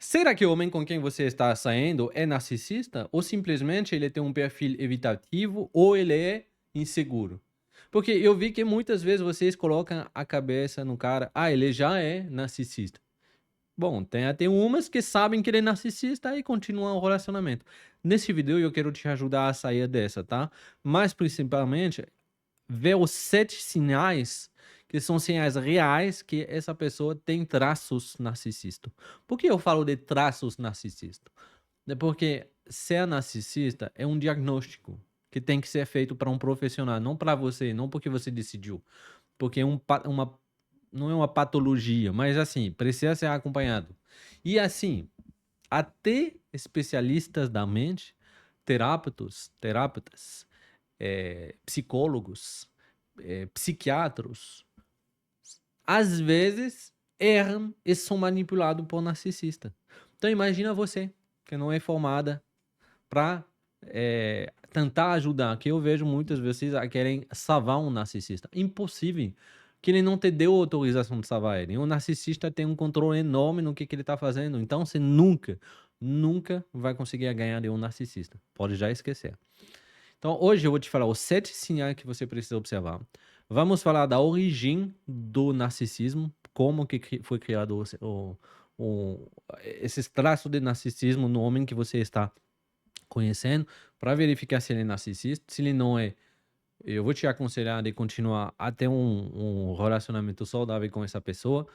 Será que o homem com quem você está saindo é narcisista? Ou simplesmente ele tem um perfil evitativo ou ele é inseguro? Porque eu vi que muitas vezes vocês colocam a cabeça no cara, ele já é narcisista. Bom, tem até umas que sabem que ele é narcisista e continuam o relacionamento. Nesse vídeo eu quero te ajudar a sair dessa, tá? Mas principalmente ver os 7 sinais, que são sinais reais que essa pessoa tem traços narcisistas. Por que eu falo de traços narcisistas? É porque ser narcisista é um diagnóstico que tem que ser feito para um profissional, não para você, não porque você decidiu. Porque é não é uma patologia, mas assim, precisa ser acompanhado. E assim, até especialistas da mente, terapeutas, psicólogos, psiquiatras, às vezes erram e são manipulados por narcisista. Então imagina você, que não é formada, para tentar ajudar, que eu vejo muitas vezes a querem salvar um narcisista. Impossível, que ele não te deu autorização de salvar ele. E o narcisista tem um controle enorme no que ele está fazendo. Então você nunca vai conseguir ganhar de um narcisista. Pode já esquecer. Então, hoje eu vou te falar os 7 sinais que você precisa observar. Vamos falar da origem do narcisismo, como que foi criado esses traços de narcisismo no homem que você está conhecendo, para verificar se ele é narcisista. Se ele não é, eu vou te aconselhar de continuar até um relacionamento saudável com essa pessoa.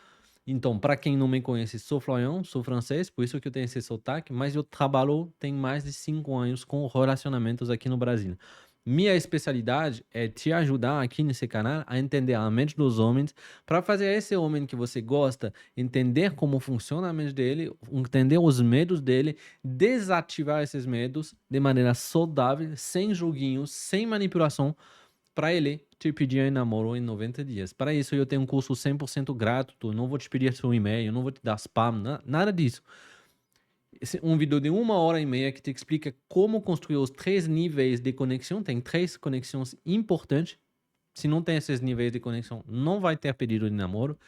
Então, para quem não me conhece, sou Florian, sou francês, por isso que eu tenho esse sotaque, mas eu trabalho tem mais de 5 anos com relacionamentos aqui no Brasil. Minha especialidade é te ajudar aqui nesse canal a entender a mente dos homens, para fazer esse homem que você gosta entender como funciona a mente dele, entender os medos dele, desativar esses medos de maneira saudável, sem joguinhos, sem manipulação, para ele te pedir em namoro em 90 dias. Para isso, eu tenho um curso 100% gratuito, não vou te pedir seu e-mail, não vou te dar spam, nada disso. Um vídeo de 1 hora e meia que te explica como construir os 3 níveis de conexão. Tem 3 conexões importantes. Se não tem esses níveis de conexão, não vai ter pedido de namoro.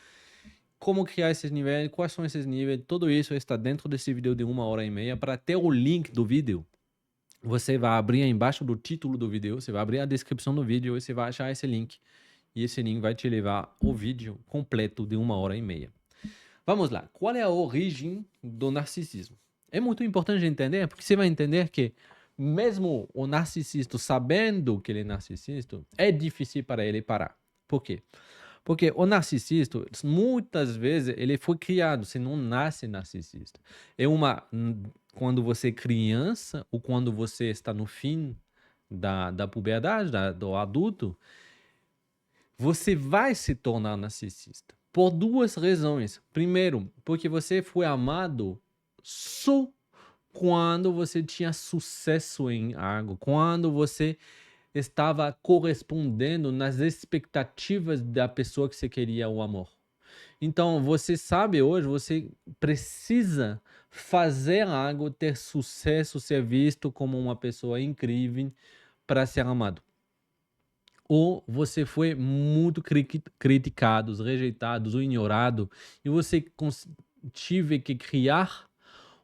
Como criar esses níveis, quais são esses níveis, tudo isso está dentro desse vídeo de 1 hora e meia. Para ter o link do vídeo, você vai abrir aí embaixo do título do vídeo, você vai abrir a descrição do vídeo e você vai achar esse link. E esse link vai te levar ao vídeo completo de 1 hora e meia. Vamos lá. Qual é a origem do narcisismo? É muito importante entender, porque você vai entender que mesmo o narcisista sabendo que ele é narcisista, é difícil para ele parar. Por quê? Porque o narcisista, muitas vezes, ele foi criado, você não nasce narcisista. É quando você é criança ou quando você está no fim da puberdade, do adulto, você vai se tornar narcisista. Por 2 razões. Primeiro, porque você foi amado só quando você tinha sucesso em algo, quando você estava correspondendo nas expectativas da pessoa que você queria o amor. Então, você sabe hoje, você precisa fazer algo, ter sucesso, ser visto como uma pessoa incrível para ser amado. Ou você foi muito criticado, rejeitado ou ignorado e você tive que criar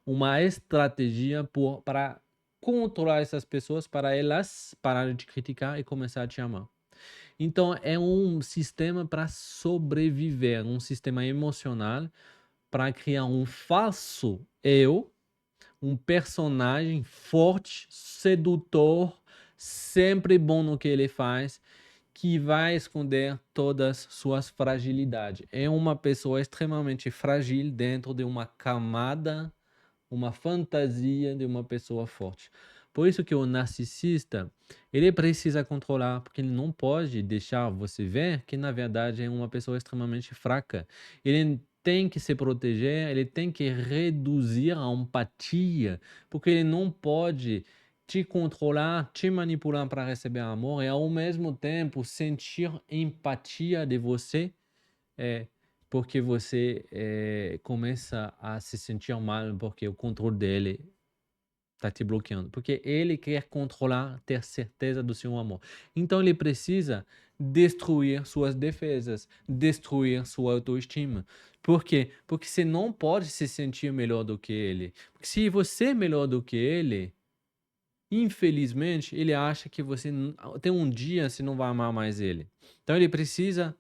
uma estratégia para controlar essas pessoas, para elas pararem de criticar e começar a te amar. Então é um sistema para sobreviver, um sistema emocional para criar um falso eu, um personagem forte, sedutor, sempre bom no que ele faz, que vai esconder todas suas fragilidades. É uma pessoa extremamente frágil dentro de uma camada, uma fantasia de uma pessoa forte. Por isso que o narcisista, ele precisa controlar, porque ele não pode deixar você ver que na verdade é uma pessoa extremamente fraca. Ele tem que se proteger, ele tem que reduzir a empatia, porque ele não pode te controlar, te manipular para receber amor e ao mesmo tempo sentir empatia de você, é, porque você começa a se sentir mal porque o controle dele tá te bloqueando, porque ele quer controlar, ter certeza do seu amor. Então ele precisa destruir suas defesas, destruir sua autoestima. Por quê? Porque você não pode se sentir melhor do que ele. Porque se você é melhor do que ele, infelizmente, ele acha que você até um dia você não vai amar mais ele. Então ele precisa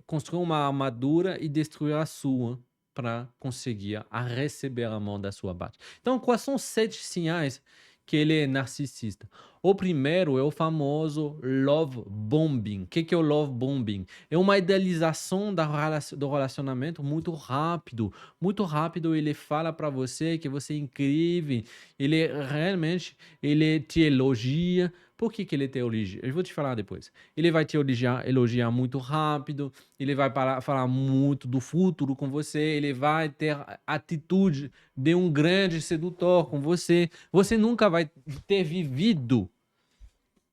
construir uma armadura e destruir a sua para conseguir receber amor da sua parte. Então, quais são os 7 sinais que ele é narcisista? O primeiro é o famoso love bombing. O que que é o love bombing? É uma idealização do relacionamento muito rápido. Muito rápido ele fala para você que você é incrível, ele realmente ele te elogia. Por que que ele te elogia? Eu vou te falar depois. Ele vai te elogiar muito rápido, ele vai falar muito do futuro com você, ele vai ter a atitude de um grande sedutor com você. Você nunca vai ter vivido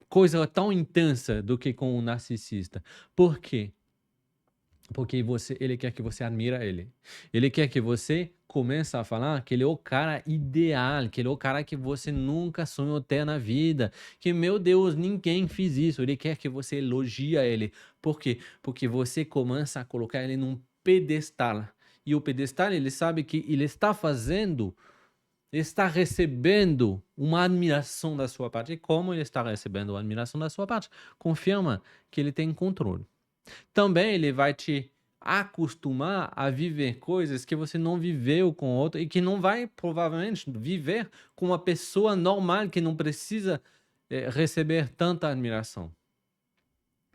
coisa tão intensa do que com um narcisista. Por quê? Porque ele quer que você admira ele. Ele quer que você comece a falar que ele é o cara ideal, que ele é o cara que você nunca sonhou ter na vida, que, meu Deus, ninguém fez isso. Ele quer que você elogie ele. Por quê? Porque você começa a colocar ele num pedestal. E o pedestal, ele sabe que ele está recebendo uma admiração da sua parte. E como ele está recebendo uma admiração da sua parte? Confirma que ele tem controle. Também ele vai te acostumar a viver coisas que você não viveu com outro e que não vai provavelmente viver com uma pessoa normal que não precisa receber tanta admiração.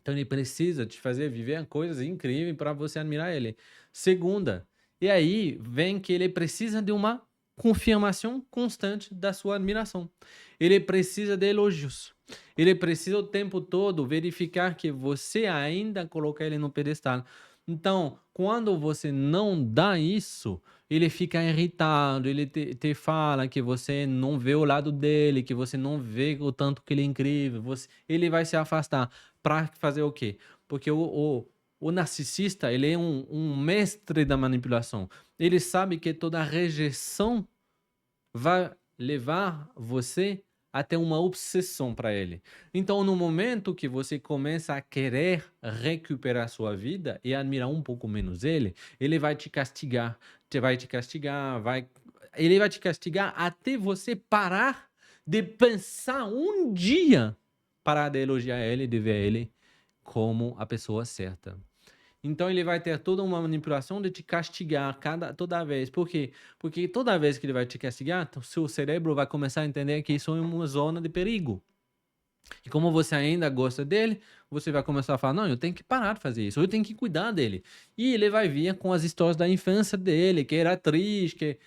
Então ele precisa te fazer viver coisas incríveis para você admirar ele. Segunda, e aí vem que ele precisa de uma confirmação constante da sua admiração. Ele precisa de elogios. Ele precisa o tempo todo verificar que você ainda coloca ele no pedestal. Então, quando você não dá isso, ele fica irritado, ele te fala que você não vê o lado dele, que você não vê o tanto que ele é incrível, ele vai se afastar. Para fazer o quê? Porque o narcisista, ele é um mestre da manipulação. Ele sabe que toda rejeição vai levar você até uma obsessão para ele. Então, no momento que você começa a querer recuperar sua vida e admirar um pouco menos ele, ele vai te castigar, ele vai te castigar até você parar de pensar um dia, parar de elogiar ele, de ver ele como a pessoa certa. Então ele vai ter toda uma manipulação de te castigar toda vez. Por quê? Porque toda vez que ele vai te castigar, o seu cérebro vai começar a entender que isso é uma zona de perigo. E como você ainda gosta dele, você vai começar a falar: não, eu tenho que parar de fazer isso, eu tenho que cuidar dele. E ele vai vir com as histórias da infância dele, que era triste,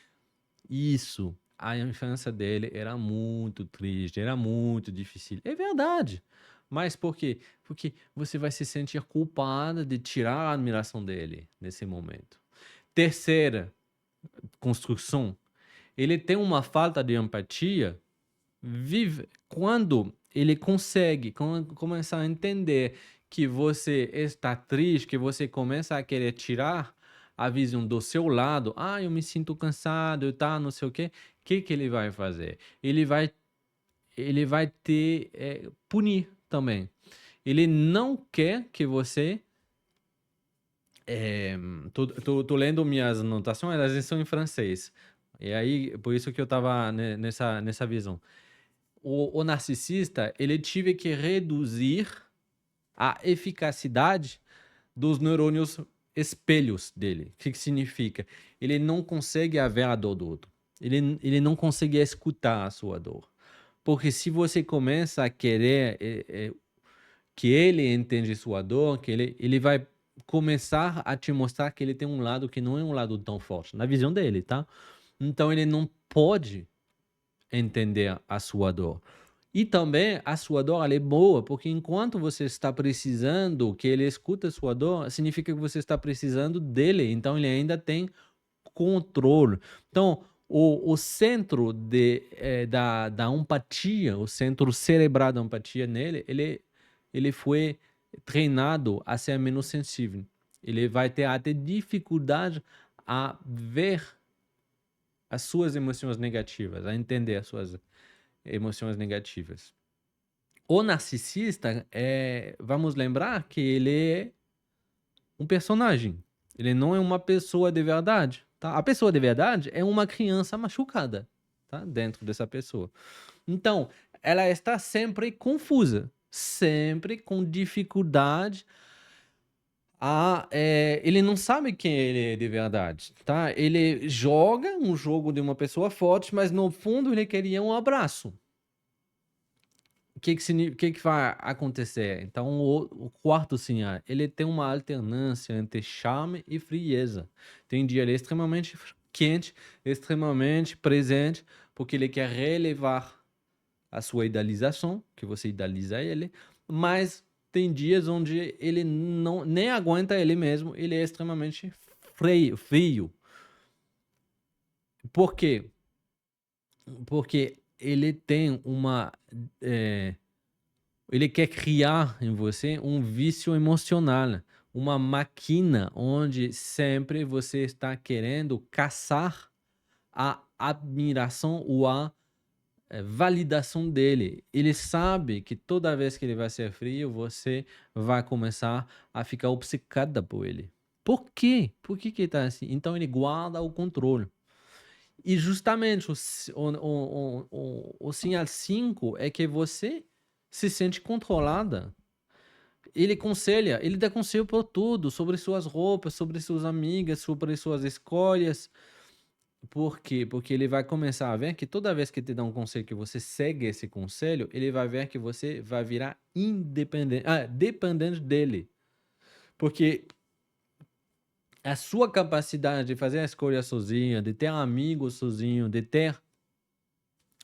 Isso, a infância dele era muito triste, era muito difícil. É verdade. Mas por quê? Porque você vai se sentir culpada de tirar a admiração dele nesse momento. Terceira construção, ele tem uma falta de empatia quando ele consegue começar a entender que você está triste, que você começa a querer tirar a visão do seu lado. Ah, eu me sinto cansado, tá, não sei o quê. O que que ele vai fazer? Ele vai te punir também. Ele não quer que você. Tô lendo minhas anotações, elas estão em francês. E aí, por isso que eu tava nessa visão. O narcisista, ele tive que reduzir a eficacidade dos neurônios espelhos dele. O que significa? Ele não consegue ver a dor do outro. Ele não consegue escutar a sua dor. Porque se você começa a querer que ele entende sua dor, que ele vai começar a te mostrar que ele tem um lado que não é um lado tão forte, na visão dele, tá? Então ele não pode entender a sua dor. E também a sua dor ela é boa, porque enquanto você está precisando que ele escuta a sua dor, significa que você está precisando dele, então ele ainda tem controle. Então, o centro da empatia, o centro cerebral da empatia nele, ele foi treinado a ser menos sensível. Ele vai ter até dificuldade a ver as suas emoções negativas, a entender as suas emoções negativas. O narcisista, vamos lembrar que ele é um personagem. Ele não é uma pessoa de verdade, tá? A pessoa de verdade é uma criança machucada, tá? Dentro dessa pessoa. Então, ela está sempre confusa, sempre com dificuldade ele não sabe quem ele é de verdade, tá? Ele joga um jogo de uma pessoa forte, mas no fundo ele queria um abraço. O que que vai acontecer? Então, o quarto sinal, ele tem uma alternância entre charme e frieza. Tem dia ele é extremamente quente, extremamente presente, porque ele quer relevar a sua idealização, que você idealiza ele, mas tem dias onde ele não nem aguenta ele mesmo, ele é extremamente frio. Por quê? Porque ele tem eh, ele quer criar em você um vício emocional, uma máquina onde sempre você está querendo caçar a admiração ou a validação dele. Ele sabe que toda vez que ele vai ser frio, você vai começar a ficar obcecada por ele. Por quê? Por que que ele tá assim? Então ele guarda o controle. E justamente o sinal 5 é que você se sente controlada. Ele dá conselho por tudo, sobre suas roupas, sobre suas amigas, sobre suas escolhas. Por quê? Porque ele vai começar a ver que toda vez que te dá um conselho que você segue esse conselho, ele vai ver que você vai virar dependente dele. Porque a sua capacidade de fazer a escolha sozinha, de ter amigos sozinho, de ter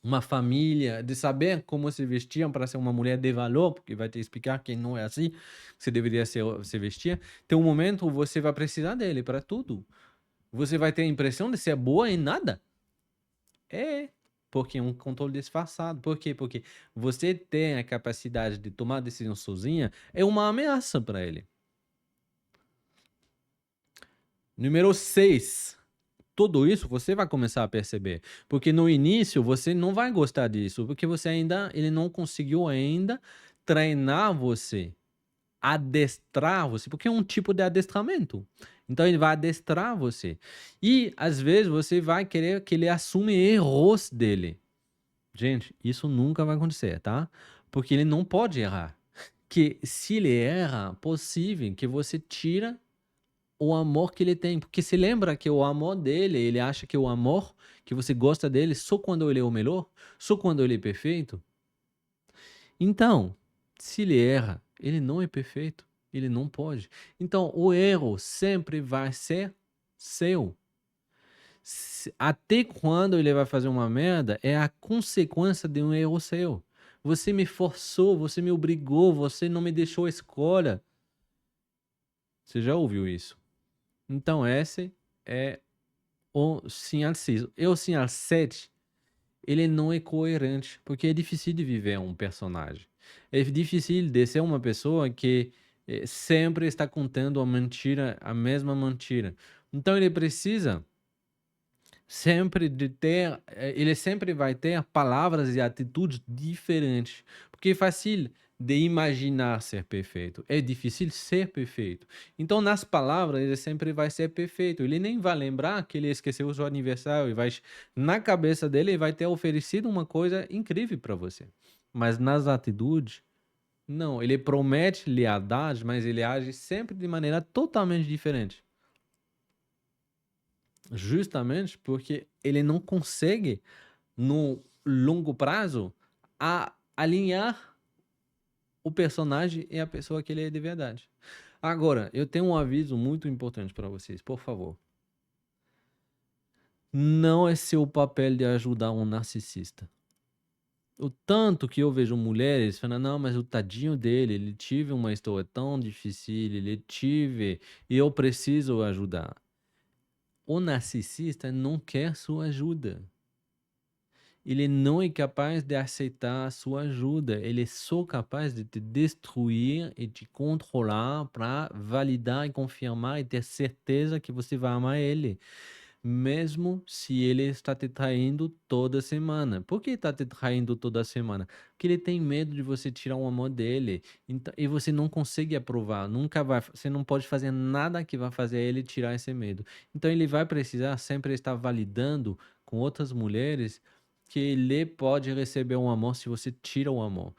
uma família, de saber como se vestir para ser uma mulher de valor, porque vai te explicar que não é assim que você deveria se vestir. Tem um momento que você vai precisar dele para tudo. Você vai ter a impressão de ser boa em nada. É, porque é um controle disfarçado. Por quê? Porque você tem a capacidade de tomar decisão sozinha é uma ameaça para ele. Número 6. Tudo isso você vai começar a perceber, porque no início você não vai gostar disso, porque ele não conseguiu ainda treinar você, adestrar você, porque é um tipo de adestramento. Então ele vai adestrar você. E às vezes você vai querer que ele assuma erros dele. Gente, isso nunca vai acontecer, tá? Porque ele não pode errar. Que se ele erra, possível que você tira o amor que ele tem. Porque se lembra que o amor dele, ele acha que o amor que você gosta dele só quando ele é o melhor, só quando ele é perfeito. Então, se ele erra, ele não é perfeito, ele não pode. Então, o erro sempre vai ser seu. Até quando ele vai fazer uma merda é a consequência de um erro seu. Você me forçou, você me obrigou, você não me deixou escolha. Você já ouviu isso? Então, esse é o sinal 6. E o sinal 7, ele não é coerente, porque é difícil de viver um personagem. É difícil de ser uma pessoa que sempre está contando a mentira, a mesma mentira. Então, ele precisa sempre de ter, ele sempre vai ter palavras e atitudes diferentes, porque é fácil de imaginar ser perfeito, é difícil ser perfeito. Então, nas palavras, ele sempre vai ser perfeito. Ele nem vai lembrar que ele esqueceu o seu aniversário e vai, na cabeça dele, ele vai ter oferecido uma coisa incrível para você. Mas nas atitudes, não. Ele promete lealdade, mas ele age sempre de maneira totalmente diferente. Justamente porque ele não consegue, no longo prazo, alinhar o personagem e a pessoa que ele é de verdade. Agora, eu tenho um aviso muito importante para vocês, por favor. Não é seu papel de ajudar um narcisista. O tanto que eu vejo mulheres falando, não, mas o tadinho dele, ele tive uma história tão difícil, e eu preciso ajudar. O narcisista não quer sua ajuda. Ele não é capaz de aceitar a sua ajuda. Ele é só capaz de te destruir e te controlar para validar e confirmar e ter certeza que você vai amar ele. mesmo se ele está te traindo toda semana. Por que está te traindo toda semana? Porque ele tem medo de você tirar o amor dele. Então, e você não consegue aprovar, nunca vai, você não pode fazer nada que vai fazer ele tirar esse medo. Então ele vai precisar sempre estar validando com outras mulheres que ele pode receber um amor se você tira o amor.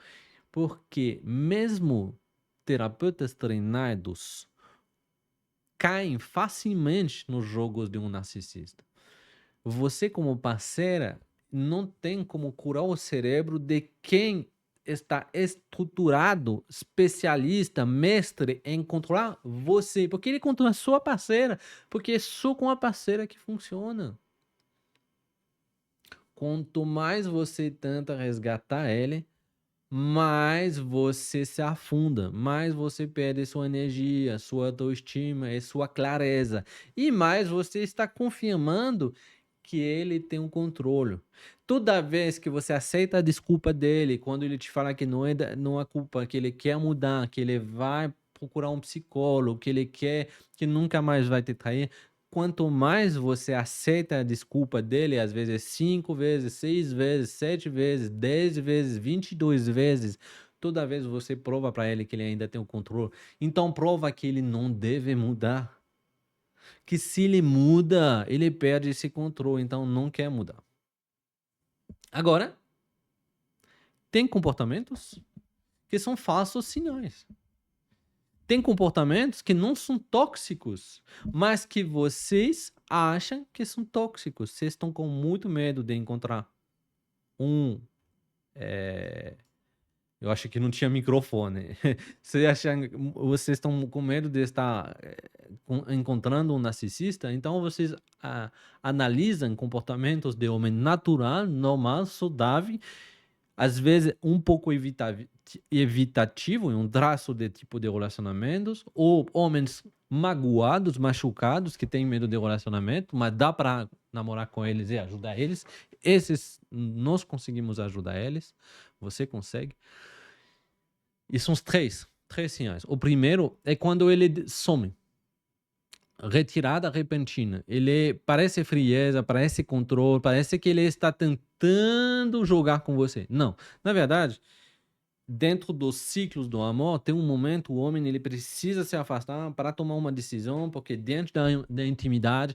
Porque mesmo terapeutas treinados caem facilmente nos jogos de um narcisista. Você, como parceira, não tem como curar o cérebro de quem está estruturado, especialista, mestre em controlar você. Porque ele controla a sua parceira. Porque é só com a parceira que funciona. Quanto mais você tenta resgatar ele, mais você se afunda, mais você perde sua energia, sua autoestima e sua clareza. E mais você está confirmando que ele tem um controle. Toda vez que você aceita a desculpa dele, quando ele te fala que não é culpa, que ele quer mudar, que ele vai procurar um psicólogo, que ele quer que nunca mais vai te trair, quanto mais você aceita a desculpa dele, às vezes 5 vezes, 6 vezes, 7 vezes, 10 vezes, 22 vezes, toda vez você prova para ele que ele ainda tem o controle. Então prova que ele não deve mudar. Que se ele muda, ele perde esse controle, então não quer mudar. Agora, tem comportamentos que são falsos sinais. Tem comportamentos que não são tóxicos, mas que vocês acham que são tóxicos. Vocês estão com muito medo de encontrar um. Eu acho que não tinha microfone. Vocês estão com medo de estar encontrando um narcisista, então vocês analisam comportamentos de homem natural, normal, saudável, às vezes um pouco evitativo, um traço de tipo de relacionamentos, ou homens magoados, machucados, que têm medo de relacionamento, mas dá para namorar com eles e ajudar eles. Esses nós conseguimos ajudar eles, você consegue. E são os três sinais. O primeiro é quando ele some. Retirada repentina. Ele parece frieza, parece controle, parece que ele está tentando jogar com você. Não. Na verdade, dentro dos ciclos do amor, tem um momento, o homem ele precisa se afastar para tomar uma decisão, porque dentro da intimidade,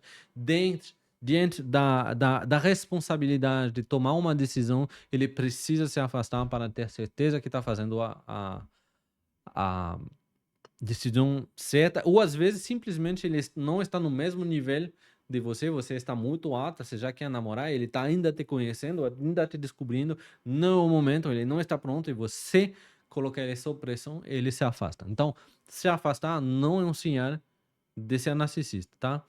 diante da responsabilidade de tomar uma decisão, ele precisa se afastar para ter certeza que está fazendo a decisão certa, ou às vezes simplesmente ele não está no mesmo nível de você, você está muito alta, você já quer namorar, ele está ainda te conhecendo, ainda te descobrindo, não é o momento, ele não está pronto e você colocar ele sob pressão, ele se afasta. Então, se afastar não é um sinal de ser narcisista, tá?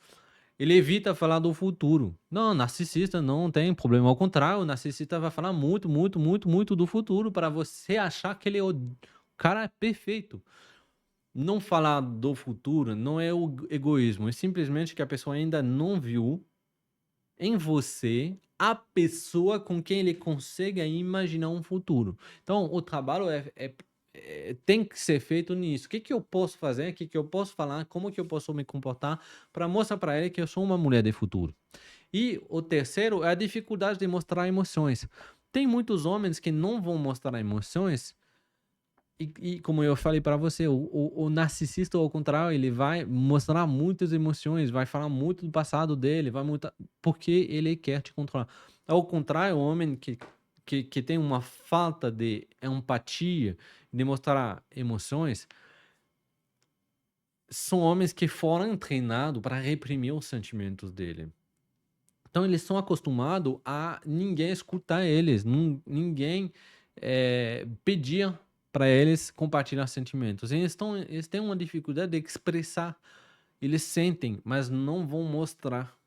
Ele evita falar do futuro. Não, narcisista não tem problema. Ao contrário, o narcisista vai falar muito, muito, muito, muito do futuro para você achar que ele é o cara perfeito. Não falar do futuro não é o egoísmo, é simplesmente que a pessoa ainda não viu em você a pessoa com quem ele consegue imaginar um futuro. Então, o trabalho tem que ser feito nisso. O que, que eu posso fazer? O que, que eu posso falar? Como que eu posso me comportar para mostrar para ele que eu sou uma mulher de futuro? E o terceiro é a dificuldade de mostrar emoções. Tem muitos homens que não vão mostrar emoções e como eu falei para você, o narcisista, ao contrário, ele vai mostrar muitas emoções, vai falar muito do passado dele, porque ele quer te controlar. Ao contrário, o homem que tem uma falta de empatia, de mostrar emoções, são homens que foram treinados para reprimir os sentimentos dele. Então, eles são acostumados a ninguém escutar eles, ninguém pedir para eles compartilhar sentimentos. Eles têm uma dificuldade de expressar. Eles sentem, mas não vão mostrar.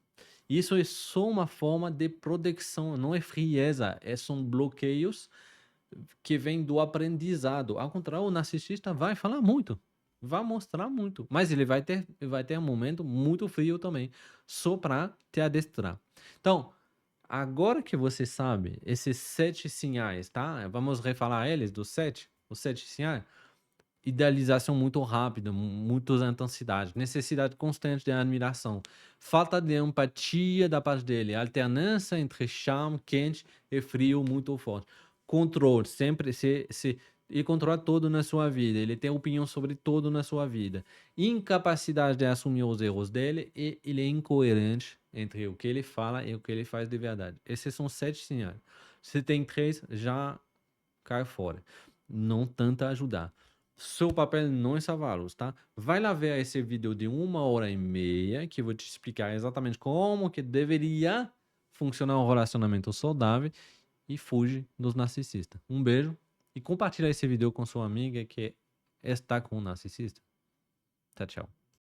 Isso é só uma forma de proteção, não é frieza, são bloqueios que vêm do aprendizado. Ao contrário, o narcisista vai falar muito, vai mostrar muito, mas ele vai ter um momento muito frio também, só para te adestrar. Então, agora que você sabe esses 7 sinais, tá? Vamos refalar eles dos 7, os 7 sinais. idealização muito rápida, muitas intensidades, necessidade constante de admiração, falta de empatia da parte dele, alternância entre charme quente e frio muito forte, controle, sempre ele controla tudo na sua vida, ele tem opinião sobre tudo na sua vida, incapacidade de assumir os erros dele e ele é incoerente entre o que ele fala e o que ele faz de verdade. Esses são 7 sinais. Se tem 3, já cai fora. Não tenta ajudar. Seu papel não é salvá-los, tá? Vai lá ver esse vídeo de 1h30 que eu vou te explicar exatamente como que deveria funcionar um relacionamento saudável e fuge dos narcisistas. Um beijo e compartilha esse vídeo com sua amiga que está com um narcisista. Tchau, tchau.